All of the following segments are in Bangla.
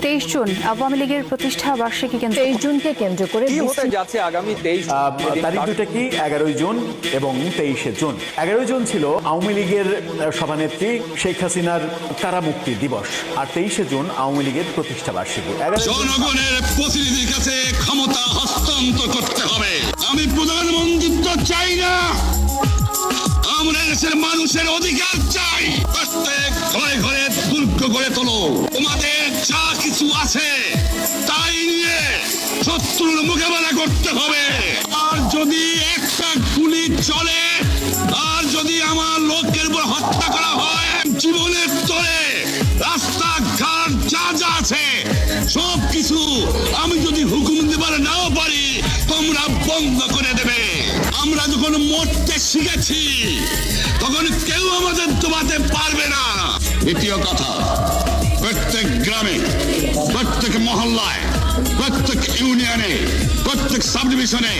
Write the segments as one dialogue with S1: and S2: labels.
S1: 23 জুন আওয়ামী লীগের প্রতিষ্ঠা বার্ষিকী কেন্দ্র
S2: 23 জুনকে কেন্দ্র করে
S3: কি হতে যাচ্ছে আগামী 23
S4: তারিখ দুটা কি 11 জুন এবং 23 জুন। 11 জুন ছিল আওয়ামী লীগের সভানেত্রী শেখ হাসিনার কারামুক্তি দিবস, আর 23 জুন আওয়ামী লীগের প্রতিষ্ঠা বার্ষিকী।
S5: জনগণের প্রতিনিধির কাছে ক্ষমতা হস্তান্তর করতে হবে। আমি প্রধানমন্ত্রিত্ব চাই না, আমরা দেশের মানুষের অধিকার চাই। প্রত্যেক ঘরে ঘরে দুর্গ গড়ে তোলো। তোমাদের যা কিছু আছে তাই নিয়ে শত্রুর মোকাবেলা করতে হবে। আর যদি একটা গুলি চলে, আর যদি আমার লোকের উপর হত্যা করা হয়, জীবনের তরে রাস্তাঘাট যা যা আছে সব কিছু আমি যদি হুকুম দিবার নাও পারি, তোমরা বন্ধ করে দেবে। আমরা যখন মরতে শিখেছি তখন কেউ আমাদের দবাতে পারবে না। দ্বিতীয় কথা, প্রত্যেক গ্রামে, প্রত্যেক মহল্লায়, প্রত্যেক ইউনিয়নে, প্রত্যেক সাব ডিভিশনে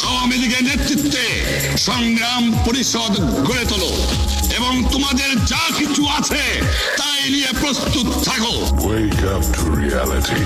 S5: আওয়ামী লীগের নেতৃত্বে সংগ্রাম পরিষদ গড়ে তোলো এবং তোমাদের যা কিছু আছে তাই নিয়ে প্রস্তুত থাকো।
S6: Wake up to reality.